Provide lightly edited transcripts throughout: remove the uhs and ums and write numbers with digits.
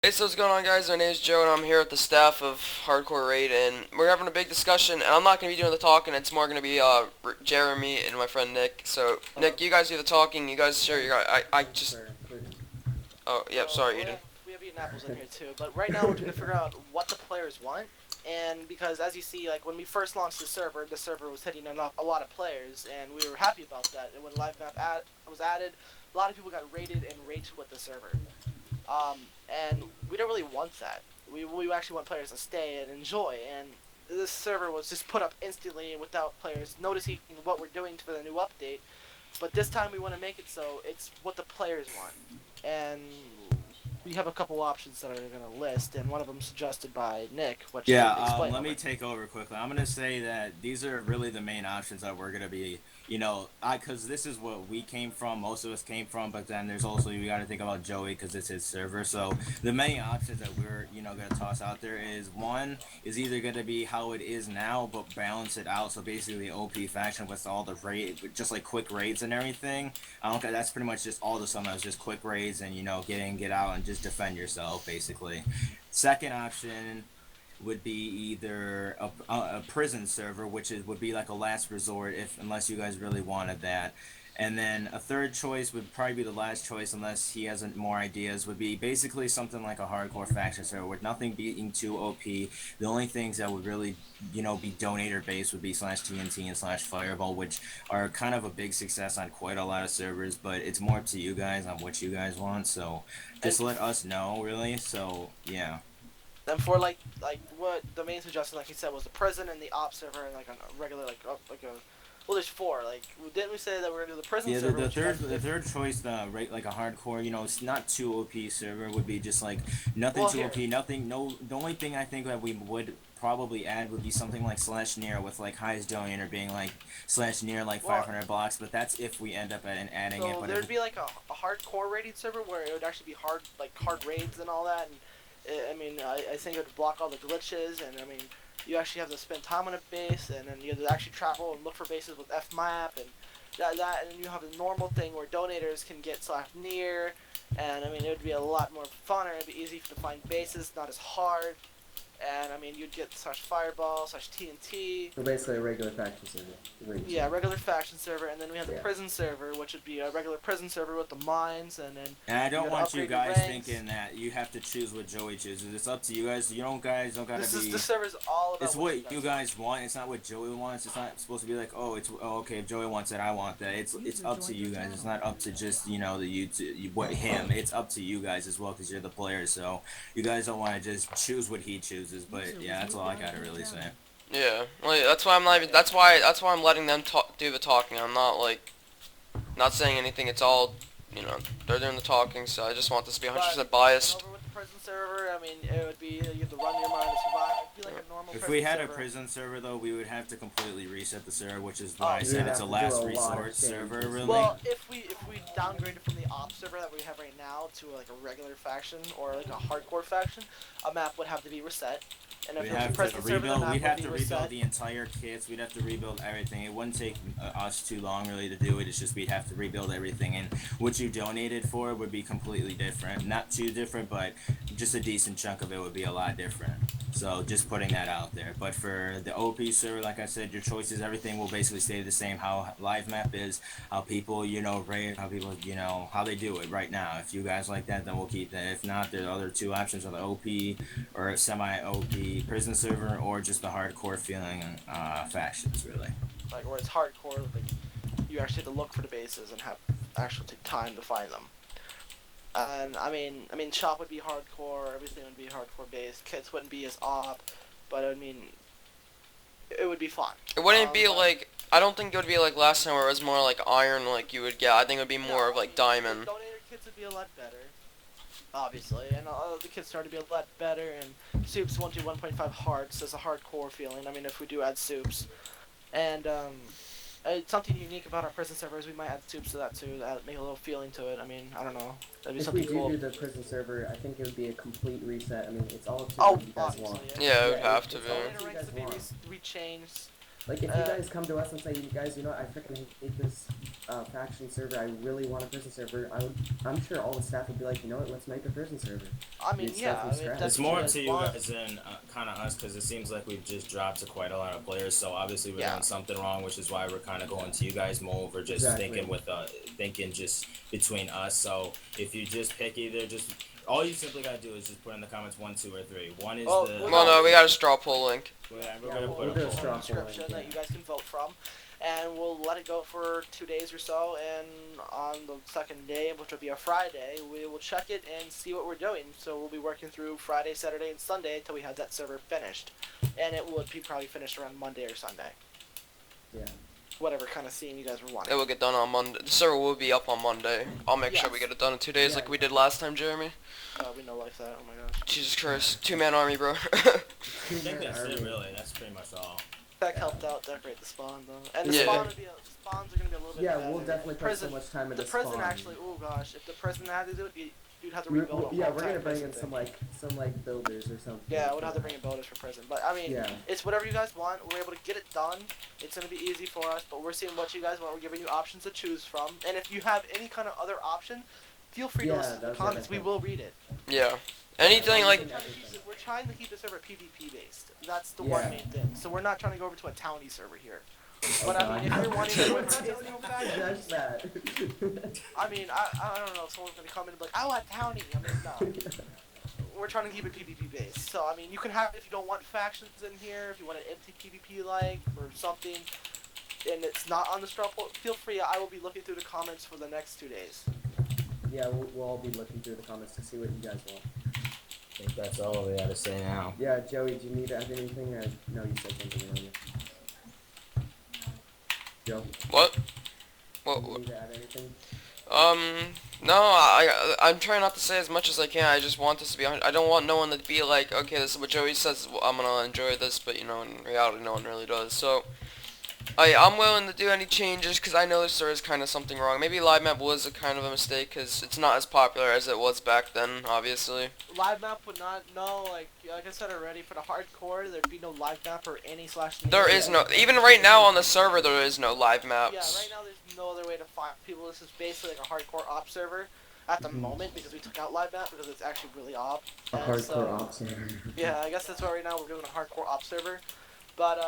Hey, so what's going on, guys? My name is Joe, and I'm here with the staff of Hardcore Raid, and we're having a big discussion, and I'm not going to be doing the talking, it's more going to be, Jeremy and my friend Nick. So, Nick, you guys do the talking, you guys share your, I just, oh, yep, So sorry, we Eden. have we have eaten apples in here too, but right now we're trying to figure out what the players want, and because as you see, like when we first launched the server was hitting a lot of players, and we were happy about that. And when live map was added, a lot of people got raided and raged with the server, and we don't really want that. We actually want players to stay and enjoy, and this server was just put up instantly without players noticing what we're doing for the new update. But this time we want to make it so it's what the players want. And we have a couple options that I'm going to list, and one of them suggested by Nick, which he Yeah, would explain a let little me bit. take over quickly. I'm gonna say that these are really the main options that we're gonna be, because this is what we came from. Most of us came from, but then there's also you got to think about Joey because it's his server. So the main options that we're gonna toss out there is one is either gonna be how it is now, but balance it out. So basically, the OP faction with all the raid, just like quick raids and everything. I don't. That's pretty much just all the summons, just quick raids and get out and just defend yourself basically. Second option would be either a prison server, which would be like a last resort if unless you guys really wanted that. And then a third choice would probably be the last choice unless he has more ideas would be basically something like a hardcore faction server with nothing being too OP. The only things that would really be donator based would be slash TNT and slash fireball, which are kind of a big success on quite a lot of servers, but it's more up to you guys on what you guys want. So And just let us know really. So yeah. then for like what the main suggestion, like he said, was the prison and the op server, and like a regular like a well, there's four. Like didn't we say that we're gonna do the prison Yeah, server, which you guys the did? third choice, the right like a hardcore, it's not too OP server would be just like nothing Well, too here. OP, nothing. No, the only thing I think that we would probably add would be something like slash near with like highest donator being like slash near like Well, 500 blocks, but that's if we end up adding it. so But if there'd be like a hardcore rated server where it would actually be hard raids and all that, and I think it would block all the glitches, and I mean, you actually have to spend time on a base, and then you have to actually travel and look for bases with FMAP, and and then you have the normal thing where donators can get slash near, and I mean, it would be a lot more funner, it'd be easy to find bases, not as hard, and I mean, you'd get slash fireball, slash TNT, So basically a regular faction server. yeah, regular faction server, and then we have the Yeah. prison server, which would be a regular prison server with the mines, and then and I you don't gotta want you upgrade your guys ranks. thinking that you have to choose what Joey chooses. It's up to you guys. You don't guys don't gotta This be. server's all about It's what you what you guys want. guys want. It's not what Joey wants. It's not supposed to be like, okay, if Joey wants it, I want that. It's up to you guys. It's not up to just the YouTube what him. It's up to you guys as well because you're the players. So you guys don't want to just choose what he chooses. But yeah, that's all I gotta really say. Yeah, well, that's why I'm not even, that's why I'm letting them do the talking, I'm not, like, not saying anything, it's all, they're doing the talking, so I just want this to be But 100% going biased. over with the prison server, I mean, it would be you have to run your mind to survive. It'd be like a normal If we prison had a server. prison server though, we would have to completely reset the server, which is why Oh I You said would it's have a to do a last lot of resort server. changes. Really. well, if we downgrade it from the op server that we have right now to like a regular faction or like a hardcore faction, a map would have to be reset. And if We'd it was a have to prison server, the rebuild. map We'd would have be to rebuild reset. the entire kits. We'd have to rebuild everything. It wouldn't take us too long really to do it. It's just we'd have to rebuild everything, and what you donated for would be completely different. Not too different, but just a decent chunk of it would be a lot different. So just putting that out there. But for the OP server, like I said, your choices, everything will basically stay the same. How live map is, how people rate, how people how they do it right now. If you guys like that, then we'll keep that. If not, the other two options are the OP or a semi OP prison server, or just the hardcore feeling factions, really. Like where it's hardcore, like you actually have to look for the bases and have actually take time to find them. And I mean, shop would be hardcore. Everything would be hardcore based. Kits wouldn't be as op, but I mean, it would be fun. It wouldn't be But like, I don't think it would be like last time where it was more like iron like you would get, I think it would be more no, of I like mean, the diamond. donator kits would be a lot better, obviously, and the kits started to be a lot better. And soups won't do 1.5 hearts as a hardcore feeling. I mean, if we do add soups, and it's something unique about our prison servers. We might add soups to that too, that make a little feeling to it. I mean, I don't know. That'd be If we something do cool. do the prison server, I think it would be a complete reset. I mean, it's all up to Oh, what you guys obviously, want. yeah. Yeah, it Yeah, would have to it's be. all up Donator to you ranks guys to be want. rechanged. Like, if you guys come to us and say, you guys, you know what, I freaking hate this faction server, I really want a prison server, I'm sure all the staff would be like, you know what, let's make a prison server. I mean, You'd yeah, start from I mean, scratch. that's It's more what up to you you want. guys than kind of us, because it seems like we've just dropped to quite a lot of players. So obviously we're Yeah. doing something wrong, which is why we're kind of going to you guys more over just Exactly. thinking just between us. So if you just pick either, just all you simply gotta do is just put in the comments 1, 2, or 3. One is Oh, the. well, Well, no, we got a straw poll link. Yeah, we're Yeah, gonna we'll put do a a poll. straw poll. description Yeah. that you guys can vote from, and we'll let it go for 2 days or so. And on the second day, which will be a Friday, we will check it and see what we're doing. So we'll be working through Friday, Saturday, and Sunday until we have that server finished, and it would be probably finished around Monday or Sunday, Yeah. whatever kind of scene you guys were wanting. It will get done on Monday. The server will be up on Monday. I'll make sure we Yes. get it done in 2 days Yeah. like we did last time, Jeremy. We know like that. Oh my gosh. Jesus Christ. 2-man army, bro. I think that's it, really. That's pretty much all. Tech helped out decorate the spawn though, and the Yeah. spawn would be the spawns are gonna be a little bit Yeah, better. we'll definitely put prison, so much time into The prison spawn. actually. Oh gosh, if the prison had to do it, you'd have to We- rebuild. yeah, a we're whole gonna entire bring prison in thing. some like builders or something. Yeah, we'd have to bring in builders for prison. But I mean, Yeah. it's whatever you guys want. We're able to get it done. It's gonna be easy for us, but we're seeing what you guys want. We're giving you options to choose from. And if you have any kind of other option, feel free to Yeah, listen to the that's comments. what I We think. will read it. Yeah. Anything like... We're trying to keep the server PvP based. That's the Yeah. one main thing. So we're not trying to go over to a townie server here. Oh, But I mean, if you're wanting to, Judge that. I mean, I don't know if someone's gonna come in and be like, I want townie. I mean, no. We're trying to keep it PvP based. So I mean, you can have if you don't want factions in here, if you want an empty PvP like or something, and it's not on the straw poll, feel free. I will be looking through the comments for the next 2 days. Yeah, we'll all be looking through the comments to see what you guys want. I think that's all we gotta say now. Yeah, Joey, do you need to add anything? Or no, you said something earlier. Joe, What? do What? you need to add anything? No, I'm trying not to say as much as I can. I just want this to be. I don't want no one to be like, okay, this is what Joey says. Well, I'm gonna enjoy this, but you know, in reality, no one really does. So, I'm willing to do any changes because I know there is kind of something wrong. Maybe live map was a kind of a mistake because it's not as popular as it was back then. Obviously. Live map would not like I said already, for the hardcore, there'd be no live map or any slash. There is no. Even right now on the server, there is no live Yeah, maps. right now there's no other way to find people. This is basically like a hardcore op server at the moment because we took out live map because it's actually really op. A And hardcore so- ops. Yeah, I guess that's why right now we're doing a hardcore op server. But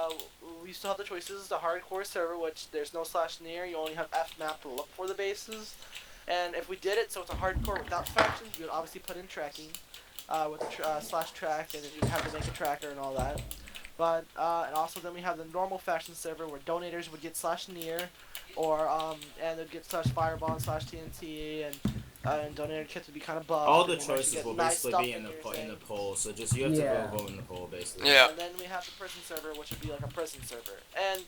we still have the choices. The hardcore server, which there's no slash near. You only have F map to look for the bases. And if we did it, so it's a hardcore without factions, we would obviously put in tracking with the slash track, and then you'd have to make a tracker and all that. But and also then we have the normal faction server where donators would get slash near, or and they'd get slash fireball and slash TNT, and donator kits would be kind of buffed. All the and you'd actually choices get will nice basically stuff be in the your in the thing. poll. So just you have Yeah. to vote in the poll, basically. Yeah. And then we have the prison server, which would be like a prison server. And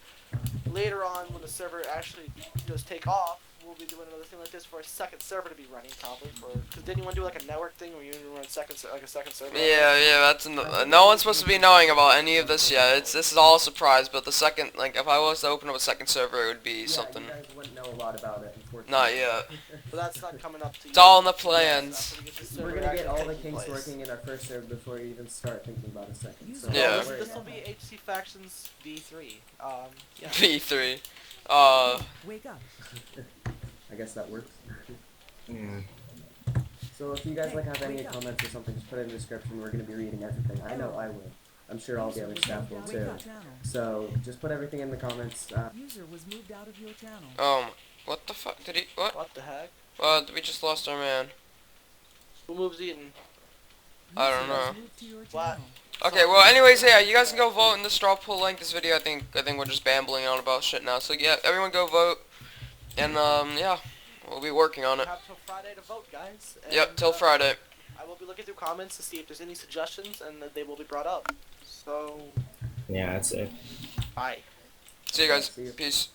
later on, when the server actually does take off, we'll be doing another thing like this for a second server to be running, probably. Because didn't you want to do like a network thing where you run a second server? Yeah, that's no one's supposed to be knowing about any of this yet. This is all a surprise. But the second, like, if I was to open up a second server, it would be Yeah, something. you guys wouldn't know a lot about it, unfortunately. Not yet. But that's not coming up to you. It's all in the plans. After we get this We're server gonna get actually all the taking kinks place. working in our first server before we even start thinking about a second. So Yeah. don't worry This will about be that. HC Factions V3. Yeah. V3. Wake up. I guess that works. Mm. So if you guys like have any comments or something, just put it in the description. We're gonna be reading everything. I know I will. I'm sure all the other staff will Wake too. up channel. So just put everything in the comments. User was moved out of your channel. What the fuck did he? What? What the heck? We just lost our man. Who moves Eden? I don't User was know. moved to your What? channel. Okay, well, anyways, yeah, you guys can go vote in the straw poll link. This video, I think we're just bambling on about shit now. So yeah, everyone go vote, and yeah, we'll be working on We it. have till Friday to vote, guys. Yep, And, till Friday. I will be looking through comments to see if there's any suggestions, and that they will be brought up. So, Yeah, that's it. bye. See you guys. See you. Peace.